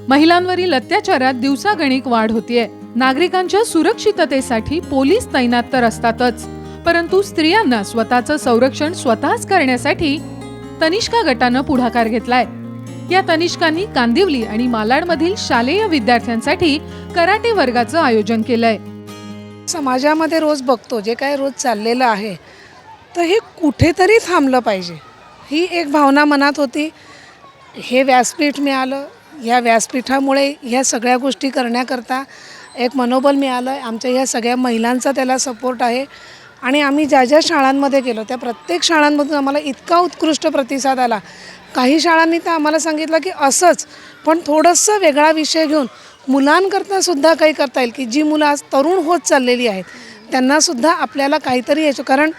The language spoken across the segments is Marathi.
महिलांवरील अत्याचारात दिवसागणिक वाढ होतीये। नागरिकांच्या सुरक्षिततेसाठी पोलीस तैनात तर असतातच, परंतु स्त्रियांना स्वतःचं संरक्षण स्वतःच करण्यासाठी तनिष्का गटानं पुढाकार घेतलाय। या तनिष्कांनी कांदिवली आणि मालाडमधील शालेय विद्यार्थ्यांसाठी कराटे वर्गाचं आयोजन केलंय। समाजामध्ये रोज बघतो जे काय रोज चाललेलं आहे, तर हे कुठेतरी थांबलं पाहिजे, ही एक भावना मनात होती। हे व्यासपीठ मिळालं, या व्यासपीठामुळे ह्या सगळ्या गोष्टी करण्याकरता एक मनोबल मिळालं आहे। आमच्या ह्या सगळ्या महिलांचा त्याला सपोर्ट आहे आणि आम्ही ज्या ज्या शाळांमध्ये गेलो त्या प्रत्येक शाळांमधून आम्हाला इतका उत्कृष्ट प्रतिसाद आला। काही शाळांनी तर आम्हाला सांगितलं की असंच पण थोडंसं वेगळा विषय घेऊन मुलांकरता सुद्धा काही करता येईल, की जी मुलं आज तरुण होत चाललेली आहेत त्यांनासुद्धा आपल्याला काहीतरी यायचं। कारण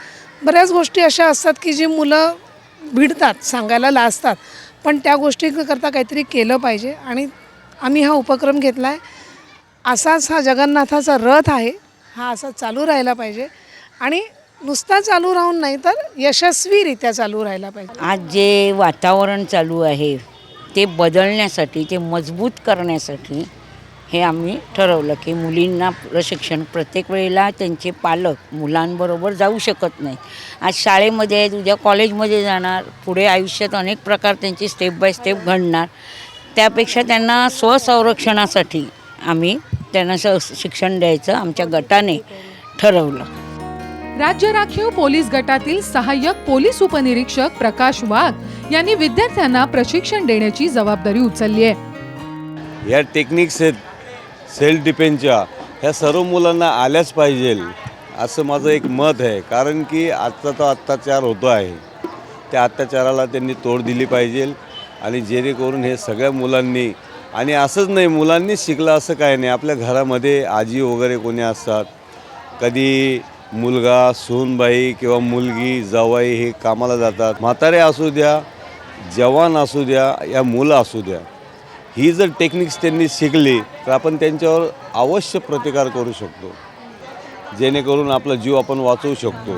बऱ्याच गोष्टी अशा असतात की जी मुलं भिडतात, सांगायला लाजतात, पण त्या गोष्टीकरता काहीतरी केलं पाहिजे आणि आम्ही हा उपक्रम घेतला आहे। असाच हा जगन्नाथाचा रथ आहे, हा असा चालू राहायला पाहिजे आणि नुसता चालू राहून नाही तर यशस्वीरित्या चालू राहायला पाहिजे। आज जे वातावरण चालू आहे ते बदलण्यासाठी, ते मजबूत करण्यासाठी हे आम्ही ठरवलं की मुलींना प्रशिक्षण, प्रत्येक वेळेला त्यांचे पालक मुलांबरोबर जाऊ शकत नाही। आज शाळेमध्ये आहेत, उद्या कॉलेजमध्ये जाणार, पुढे आयुष्यात अनेक प्रकार त्यांचे स्टेप बाय स्टेप घडणार। त्यापेक्षा त्यांना स्वसंरक्षणासाठी आम्ही त्यांना शिक्षण द्यायचं आमच्या गटाने ठरवलं। राज्य राखीव पोलीस गटातील सहाय्यक पोलीस उपनिरीक्षक प्रकाश वाघ यांनी विद्यार्थ्यांना प्रशिक्षण देण्याची जबाबदारी उचलली आहे। या टेक्निक्स आहेत सेल्फ डिफेन्सच्या, ह्या सर्व मुलांना आल्याच पाहिजे असं माझं एक मत आहे। कारण की आजचा तो अत्याचार होतो आहे, त्या अत्याचाराला त्यांनी तोड दिली पाहिजे आणि जेणेकरून हे सगळ्या मुलांनी, आणि असंच नाही मुलांनीच शिकलं असं काय नाही, आपल्या घरामध्ये आजी वगैरे कोणी असतात, कधी मुलगा, सूनबाई किंवा मुलगी, जावई हे कामाला जातात, म्हातारे असू द्या, जवान असू द्या, या मुलं असू द्या, ही जर टेक्निक्स त्यांनी शिकली तर आपण त्यांच्यावर अवश्य प्रतिकार करू शकतो, जेणेकरून आपला जीव आपण वाचवू शकतो।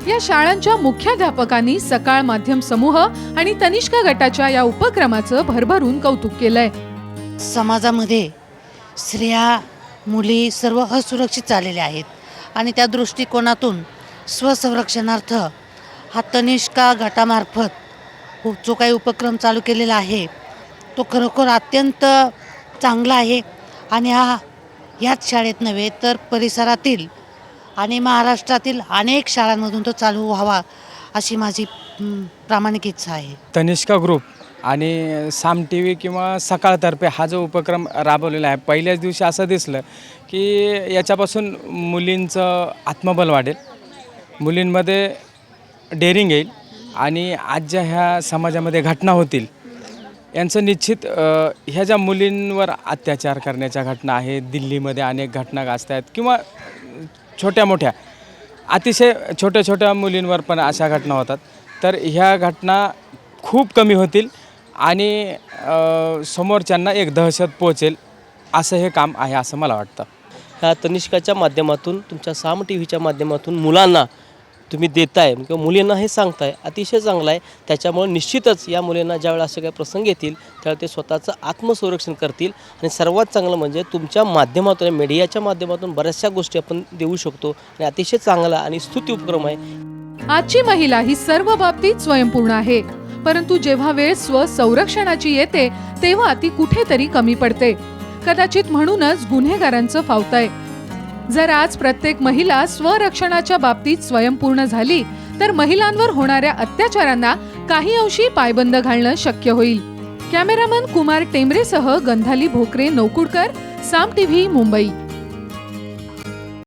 या शाळांच्या मुख्याध्यापकांनी सकाळ माध्यम समूह आणि तनिष्का गटाच्या या उपक्रमाचं भरभरून कौतुक केलंय। समाजामध्ये स्त्रिया, मुली सर्व असुरक्षित झालेल्या आहेत आणि त्या दृष्टिकोनातून स्वसंरक्षणार्थ हा तनिष्का गटामार्फत जो काही उपक्रम चालू केलेला आहे तो खरोखर अत्यंत चांगला आहे आणि ह्याच शाळेत नव्हे तर परिसरातील आणि महाराष्ट्रातील अनेक शाळांमधून तो चालू व्हावा अशी माझी प्रामाणिक इच्छा आहे। तनिष्का ग्रुप आणि साम टी व्ही किंवा सकाळतर्फे हा जो उपक्रम राबवलेला आहे, पहिल्याच दिवशी असं दिसलं की याच्यापासून मुलींचं आत्मबल वाढेल, मुलींमध्ये डेअरिंग येईल आणि आज ज्या ह्या समाजामध्ये घटना होतील यांचं निश्चित ह्या ज्या मुलींवर अत्याचार करण्याच्या घटना आहेत, दिल्लीमध्ये अनेक घटना गाजत आहेत किंवा छोट्या मोठ्या अतिशय छोट्या छोट्या मुलींवर पण अशा घटना होतात, तर ह्या घटना खूप कमी होतील आणि समोरच्यांना एक दहशत पोचेल असं हे काम आहे असं मला वाटतं। ह्या तनिष्काच्या माध्यमातून, तुमच्या साम टी व्हीच्या माध्यमातून मुलांना तुम्ही देताय किंवा मुलींना हे सांगताय, अतिशय चांगलं आहे। त्याच्यामुळे निश्चितच या मुलींना ज्यावेळेला असे काही प्रसंग येतील त्यावेळेला ते स्वतःचं आत्मसंरक्षण करतील आणि सर्वात चांगलं म्हणजे तुमच्या माध्यमातून, मीडियाच्या माध्यमातून बऱ्याचशा गोष्टी आपण देऊ शकतो आणि अतिशय चांगला आणि स्तुती उपक्रम आहे। आजची महिला ही सर्व बाबतीत स्वयंपूर्ण आहे, परंतु जेव्हा वेळ स्वसंरक्षणाची येते तेव्हा ती कुठेतरी कमी पडते। कदाचित म्हणूनच गुन्हेगारांचं फावतंय। जर आज प्रत्येक महिला स्वरक्षणाच्या बाबतीत स्वयंपूर्ण झाली तर महिलांवर होणाऱ्या अत्याचारांना काही अंशी पायबंद घालणं शक्य होईल। कॅमेरामन कुमार टेंबरेसह गंधाली भोकरे, नौकुडकर, साम टीव्ही, मुंबई।